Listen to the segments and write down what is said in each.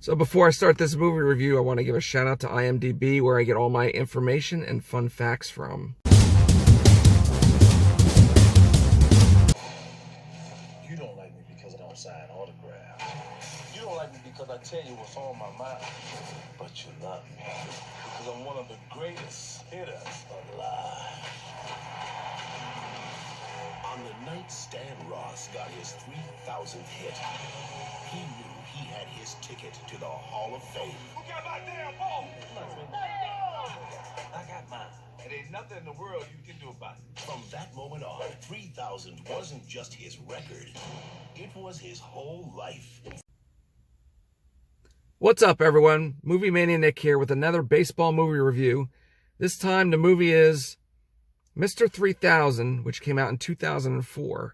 So before I start this movie review, I want to give a shout out to IMDb, where I get all my information and fun facts from. You don't like me because I don't sign autographs. You don't like me because I tell you what's on my mind. But you love me because I'm one of the greatest hitters alive. On the night Stan Ross got his 3,000th hit, he knew he had his ticket to the Hall of Fame. Who got my damn ball? I got mine. It ain't nothing in the world you can do about it. From that moment on, 3,000 wasn't just his record. It was his whole life. What's up, everyone? Movie Mania Nick here with another baseball movie review. This time the movie is Mr. 3000, which came out in 2004.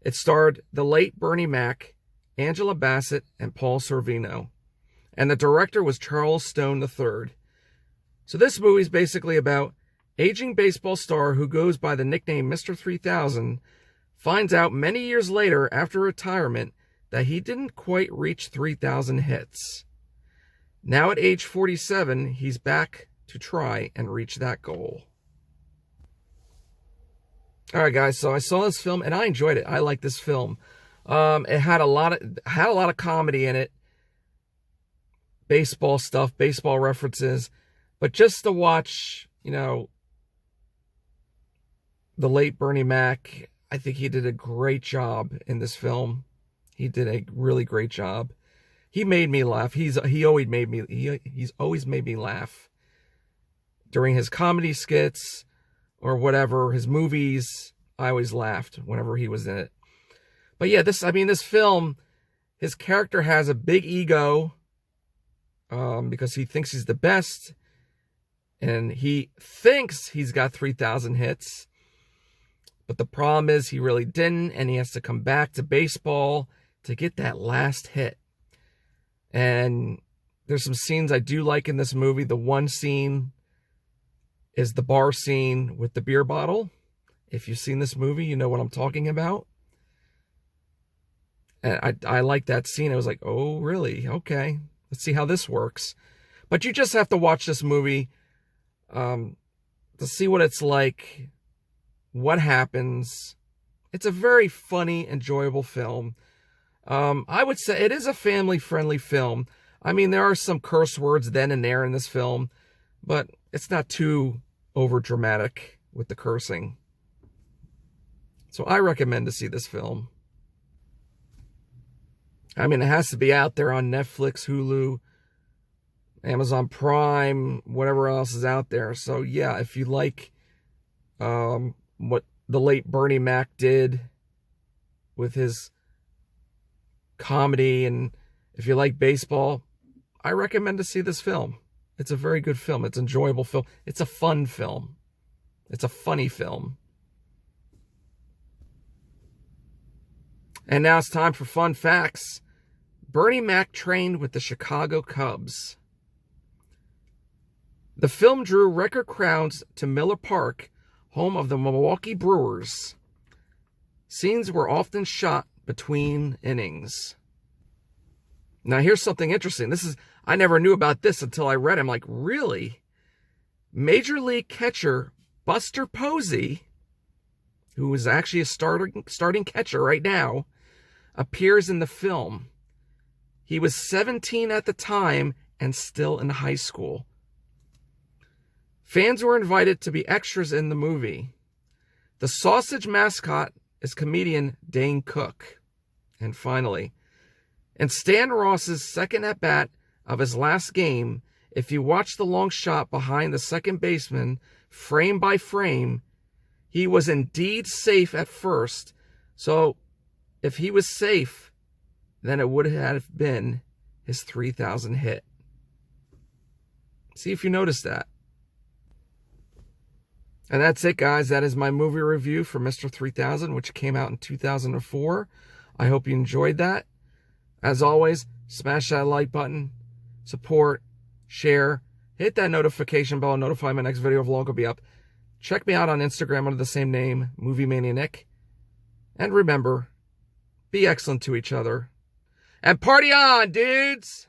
It starred the late Bernie Mac, Angela Bassett, and Paul Sorvino. And the director was Charles Stone III. So this movie is basically about aging baseball star who goes by the nickname Mr. 3000, finds out many years later after retirement that he didn't quite reach 3,000 hits. Now at age 47, he's back to try and reach that goal. Alright guys, so I saw this film and I enjoyed it. I like this film. It had a lot of comedy in it. Baseball stuff, baseball references. But just to watch, the late Bernie Mac, I think he did a great job in this film. He did a really great job. He made me laugh. He's always made me laugh. During his comedy skits or whatever, his movies, I always laughed whenever he was in it. But yeah, this film, his character has a big ego because he thinks he's the best. And he thinks he's got 3,000 hits. But the problem is he really didn't. And he has to come back to baseball to get that last hit. And there's some scenes I do like in this movie. The one scene is the bar scene with the beer bottle. If you've seen this movie, you know what I'm talking about. And I like that scene. I was like, oh, really? Okay. Let's see how this works. But you just have to watch this movie to see what it's like, what happens. It's a very funny, enjoyable film. I would say it is a family-friendly film. I mean, there are some curse words then and there in this film, but it's not too over-dramatic with the cursing. So I recommend to see this film. I mean, it has to be out there on Netflix, Hulu, Amazon Prime, whatever else is out there. So yeah, if you like what the late Bernie Mac did with his comedy, and if you like baseball, I recommend to see this film. It's a very good film. It's an enjoyable film. It's a fun film. It's a funny film. And now it's time for fun facts. Bernie Mac trained with the Chicago Cubs. The film drew record crowds to Miller Park, home of the Milwaukee Brewers. Scenes were often shot between innings. Now here's something interesting. I never knew about this until I read it. I'm like, really? Major League catcher Buster Posey, who is actually a starting catcher right now, appears in the film. He was 17 at the time and still in high school. Fans were invited to be extras in the movie. The sausage mascot is comedian Dane Cook. And finally, in Stan Ross's second at-bat of his last game, if you watch the long shot behind the second baseman, frame by frame, he was indeed safe at first. So if he was safe, then it would have been his 3,000 hit. See if you notice that. And that's it, guys. That is my movie review for Mr. 3000, which came out in 2004. I hope you enjoyed that. As always, smash that like button, support, share, hit that notification bell, and notify my next video vlog will be up. Check me out on Instagram under the same name, Movie Mania Nick. And remember, be excellent to each other. And party on, dudes!